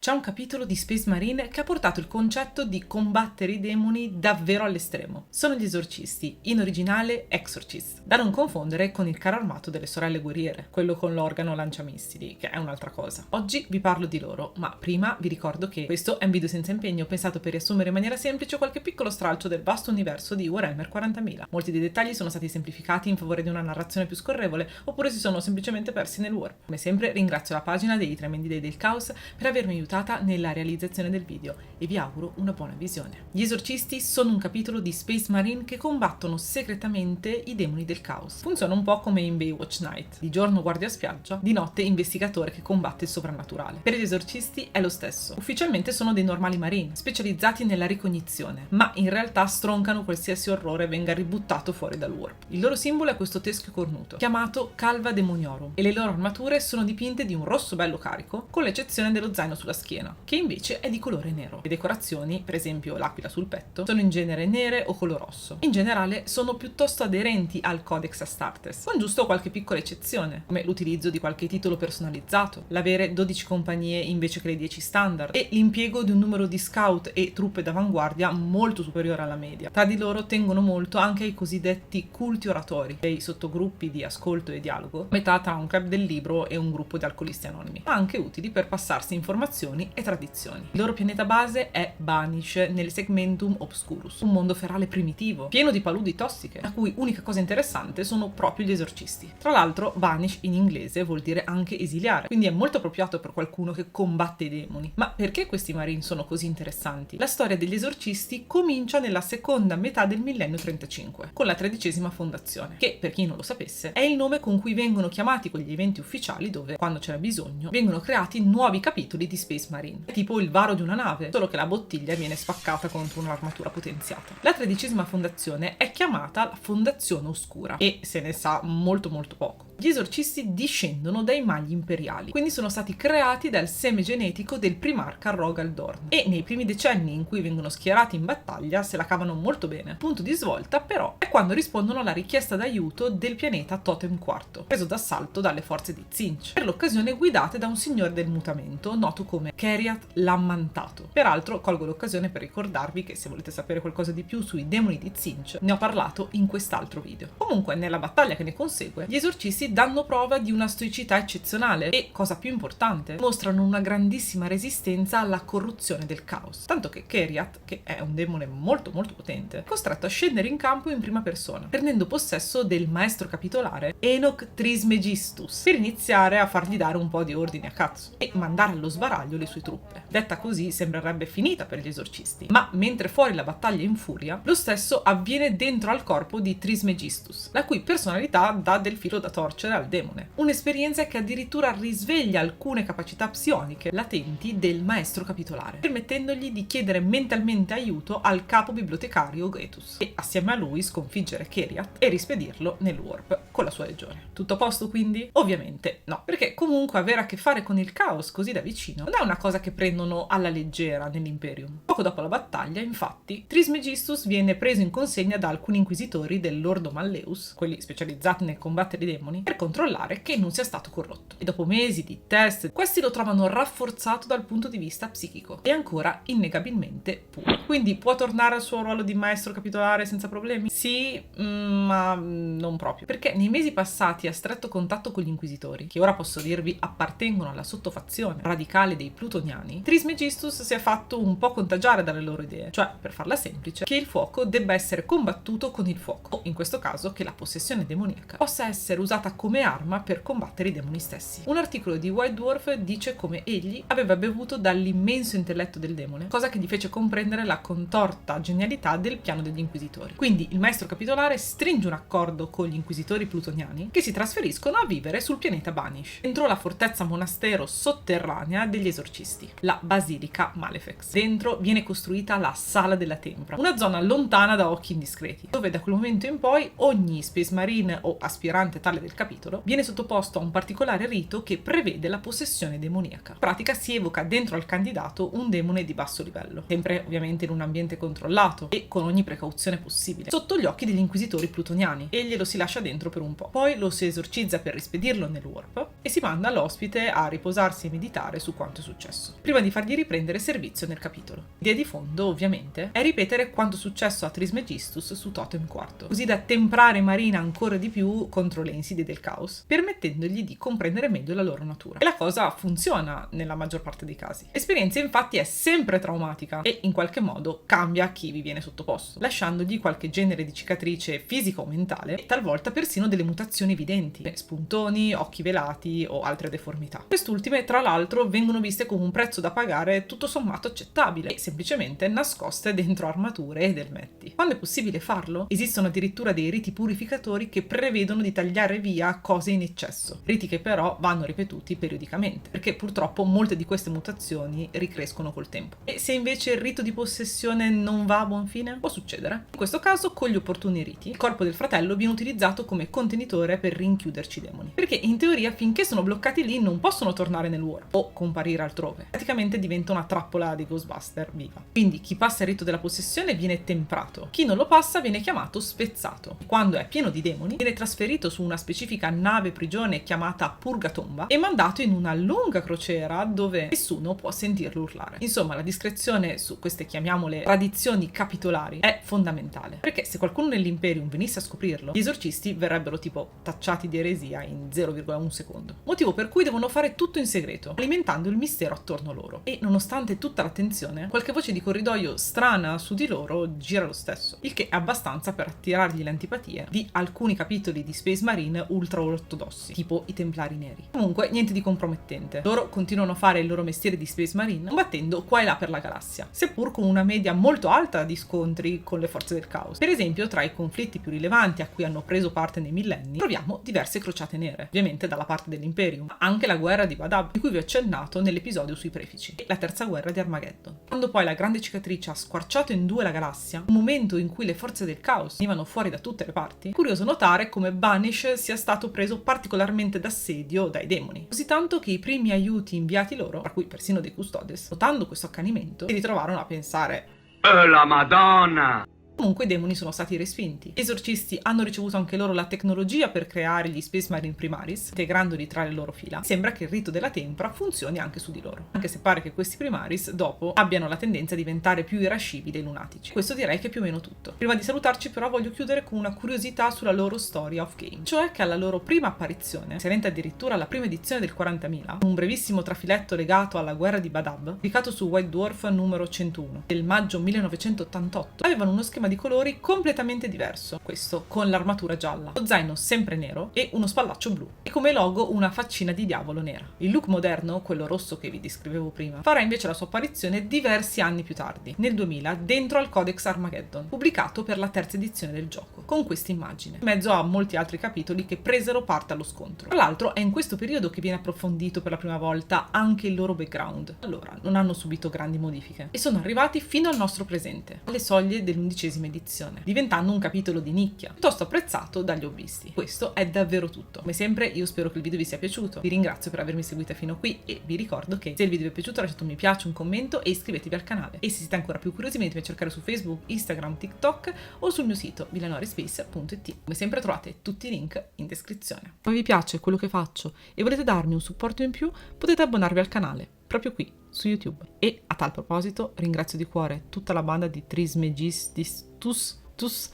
C'è un capitolo di Space Marine che ha portato il concetto di combattere i demoni davvero all'estremo. Sono gli esorcisti, in originale Exorcist, da non confondere con il carro armato delle sorelle guerriere, quello con l'organo lanciamissili, che è un'altra cosa. Oggi vi parlo di loro, ma prima vi ricordo che questo è un video senza impegno pensato per riassumere in maniera semplice qualche piccolo stralcio del vasto universo di Warhammer 40.000. Molti dei dettagli sono stati semplificati in favore di una narrazione più scorrevole, oppure si sono semplicemente persi nel warp. Come sempre ringrazio la pagina dei Tremendi Dei del Caos per avermi aiutato nella realizzazione del video e vi auguro una buona visione. Gli esorcisti sono un capitolo di Space Marine che combattono segretamente i demoni del caos. Funziona un po' come in Baywatch Night: di giorno guardia spiaggia, di notte investigatore che combatte il sovrannaturale. Per gli esorcisti è lo stesso. Ufficialmente sono dei normali marine, specializzati nella ricognizione, ma in realtà stroncano qualsiasi orrore venga ributtato fuori dal warp. Il loro simbolo è questo teschio cornuto, chiamato Calva Demoniorum, e le loro armature sono dipinte di un rosso bello carico, con l'eccezione dello zaino sulla schiena, che invece è di colore nero. Le decorazioni, per esempio l'aquila sul petto, sono in genere nere o color rosso. In generale sono piuttosto aderenti al Codex Astartes, con giusto qualche piccola eccezione, come l'utilizzo di qualche titolo personalizzato, l'avere 12 compagnie invece che le 10 standard, e l'impiego di un numero di scout e truppe d'avanguardia molto superiore alla media. Tra di loro tengono molto anche ai cosiddetti culti oratori, dei sottogruppi di ascolto e dialogo, metà tra un club del libro e un gruppo di alcolisti anonimi, ma anche utili per passarsi informazioni e tradizioni. Il loro pianeta base è Banish nel Segmentum Obscurus, un mondo ferale primitivo, pieno di paludi tossiche, la cui unica cosa interessante sono proprio gli esorcisti. Tra l'altro, Banish in inglese vuol dire anche esiliare, quindi è molto appropriato per qualcuno che combatte i demoni. Ma perché questi Marine sono così interessanti? La storia degli esorcisti comincia nella seconda metà del millennio 35, con la 13ª fondazione, che, per chi non lo sapesse, è il nome con cui vengono chiamati quegli eventi ufficiali dove, quando c'era bisogno, vengono creati nuovi capitoli di Space Marine. È tipo il varo di una nave, solo che la bottiglia viene spaccata contro un'armatura potenziata. La 13ª fondazione è chiamata la Fondazione Oscura e se ne sa molto poco. Gli esorcisti discendono dai maghi imperiali, quindi sono stati creati dal seme genetico del primarca Rogal Dorn, e nei primi decenni in cui vengono schierati in battaglia se la cavano molto bene. Punto di svolta però è quando rispondono alla richiesta d'aiuto del pianeta Totem IV, preso d'assalto dalle forze di Tzeentch, per l'occasione guidate da un signore del mutamento noto come Keriath l'Ammantato. Peraltro colgo l'occasione per ricordarvi che se volete sapere qualcosa di più sui demoni di Tzeentch ne ho parlato in quest'altro video. Comunque nella battaglia che ne consegue gli esorcisti danno prova di una stoicità eccezionale e, cosa più importante, mostrano una grandissima resistenza alla corruzione del caos, tanto che Keriath, che è un demone molto potente, è costretto a scendere in campo in prima persona, prendendo possesso del maestro capitolare Enoch Trismegistus, per iniziare a fargli dare un po' di ordini a cazzo e mandare allo sbaraglio le sue truppe. Detta così sembrerebbe finita per gli esorcisti, ma mentre fuori la battaglia infuria, lo stesso avviene dentro al corpo di Trismegistus, la cui personalità dà del filo da torcere al demone. Un'esperienza che addirittura risveglia alcune capacità psioniche latenti del maestro capitolare, permettendogli di chiedere mentalmente aiuto al capo bibliotecario Getus e assieme a lui sconfiggere Keriath e rispedirlo nel warp con la sua legione. Tutto a posto quindi? Ovviamente no, perché comunque avere a che fare con il caos così da vicino non è una cosa che prendono alla leggera nell'Imperium. Poco dopo la battaglia, infatti, Trismegistus viene preso in consegna da alcuni inquisitori dell'Ordo Malleus, quelli specializzati nel combattere i demoni, per controllare che non sia stato corrotto. E dopo mesi di test, questi lo trovano rafforzato dal punto di vista psichico e ancora innegabilmente puro. Quindi può tornare al suo ruolo di maestro capitolare senza problemi? Sì, ma non proprio. Perché nei mesi passati a stretto contatto con gli inquisitori, che ora posso dirvi appartengono alla sottofazione radicale dei plutoniani, Trismegistus si è fatto un po' contagiare dalle loro idee, cioè, per farla semplice, che il fuoco debba essere combattuto con il fuoco, o in questo caso che la possessione demoniaca possa essere usata come arma per combattere i demoni stessi. Un articolo di White Dwarf dice come egli aveva bevuto dall'immenso intelletto del demone, cosa che gli fece comprendere la contorta genialità del piano degli inquisitori. Quindi il maestro capitolare stringe un accordo con gli inquisitori plutoniani che si trasferiscono a vivere sul pianeta Banish, dentro la fortezza monastero sotterranea degli esorcisti, la Basilica Malefax. Dentro viene costruita la Sala della Tempra, una zona lontana da occhi indiscreti, dove da quel momento in poi ogni Space Marine o aspirante tale del capitolo, viene sottoposto a un particolare rito che prevede la possessione demoniaca. In pratica si evoca dentro al candidato un demone di basso livello, sempre ovviamente in un ambiente controllato e con ogni precauzione possibile, sotto gli occhi degli inquisitori plutoniani, e glielo si lascia dentro per un po'. Poi lo si esorcizza per rispedirlo nel warp e si manda l'ospite a riposarsi e meditare su quanto è successo, prima di fargli riprendere servizio nel capitolo. L'idea di fondo, ovviamente, è ripetere quanto successo a Trismegistus su Totem IV, così da temprare Marina ancora di più contro le insidie del caos, permettendogli di comprendere meglio la loro natura. E la cosa funziona nella maggior parte dei casi. L'esperienza infatti è sempre traumatica e in qualche modo cambia a chi vi viene sottoposto, lasciandogli qualche genere di cicatrice fisica o mentale e talvolta persino delle mutazioni evidenti, spuntoni, occhi velati o altre deformità. Quest'ultime, tra l'altro, vengono viste come un prezzo da pagare tutto sommato accettabile e semplicemente nascoste dentro armature ed elmetti. Quando è possibile farlo? Esistono addirittura dei riti purificatori che prevedono di tagliare via cose in eccesso, riti che però vanno ripetuti periodicamente, perché purtroppo molte di queste mutazioni ricrescono col tempo. E se invece il rito di possessione non va a buon fine? Può succedere. In questo caso, con gli opportuni riti, il corpo del fratello viene utilizzato come contenitore per rinchiuderci i demoni, perché in teoria finché sono bloccati lì non possono tornare nel warp o comparire altrove. Praticamente diventa una trappola di Ghostbuster viva. Quindi chi passa il rito della possessione viene temprato, chi non lo passa viene chiamato spezzato. Quando è pieno di demoni viene trasferito su una specifica nave prigione chiamata Purgatomba e mandato in una lunga crociera dove nessuno può sentirlo urlare. Insomma, la discrezione su queste, chiamiamole, tradizioni capitolari è fondamentale, perché se qualcuno nell'Imperium venisse a scoprirlo, gli esorcisti verrebbero tipo tacciati di eresia in 0,1 secondo. Motivo per cui devono fare tutto in segreto, alimentando il mistero attorno a loro. E nonostante tutta l'attenzione, qualche voce di corridoio strana su di loro gira lo stesso, il che è abbastanza per attirargli le antipatie di alcuni capitoli di Space Marine ultra ortodossi, tipo i Templari Neri. Comunque, niente di compromettente. Loro continuano a fare il loro mestiere di Space Marine, combattendo qua e là per la galassia, seppur con una media molto alta di scontri con le forze del caos. Per esempio, tra i conflitti più rilevanti a cui hanno preso parte nei millenni, troviamo diverse crociate nere, ovviamente dalla parte dell'Imperium, ma anche la guerra di Badab, di cui vi ho accennato nell'episodio sui prefici, e la terza guerra di Armageddon. Quando poi la grande cicatrice ha squarciato in due la galassia, un momento in cui le forze del caos venivano fuori da tutte le parti, è curioso notare come Banish sia stato preso particolarmente d'assedio dai demoni, così tanto che i primi aiuti inviati loro, tra cui persino dei Custodes, notando questo accanimento, si ritrovarono a pensare: la Madonna! Comunque i demoni sono stati respinti. Gli esorcisti hanno ricevuto anche loro la tecnologia per creare gli Space Marine Primaris, integrandoli tra le loro fila. Sembra che il rito della tempra funzioni anche su di loro, anche se pare che questi Primaris dopo abbiano la tendenza a diventare più irascibili e lunatici. Questo direi che è più o meno tutto. Prima di salutarci però voglio chiudere con una curiosità sulla loro storia off-game, cioè che alla loro prima apparizione, risalente addirittura alla prima edizione del 40.000, un brevissimo trafiletto legato alla guerra di Badab, pubblicato su White Dwarf numero 101 del maggio 1988, avevano uno schema di colori completamente diverso, questo con l'armatura gialla, lo zaino sempre nero e uno spallaccio blu, e come logo una faccina di diavolo nera. Il look moderno, quello rosso che vi descrivevo prima, farà invece la sua apparizione diversi anni più tardi, nel 2000, dentro al Codex Armageddon, pubblicato per la terza edizione del gioco, con questa immagine, in mezzo a molti altri capitoli che presero parte allo scontro. Tra l'altro è in questo periodo che viene approfondito per la prima volta anche il loro background. Allora, non hanno subito grandi modifiche e sono arrivati fino al nostro presente, alle soglie dell'11ª edizione, diventando un capitolo di nicchia, piuttosto apprezzato dagli hobbisti. Questo è davvero tutto. Come sempre io spero che il video vi sia piaciuto, vi ringrazio per avermi seguita fino qui e vi ricordo che se il video vi è piaciuto lasciate un mi piace, un commento e iscrivetevi al canale. E se siete ancora più curiosi venitemi a cercare su Facebook, Instagram, TikTok o sul mio sito villanoriSpace.it. Come sempre trovate tutti i link in descrizione. Se vi piace quello che faccio e volete darmi un supporto in più, potete abbonarvi al canale, proprio qui su YouTube. E a tal proposito ringrazio di cuore tutta la banda di Trismegistus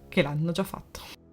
che l'hanno già fatto.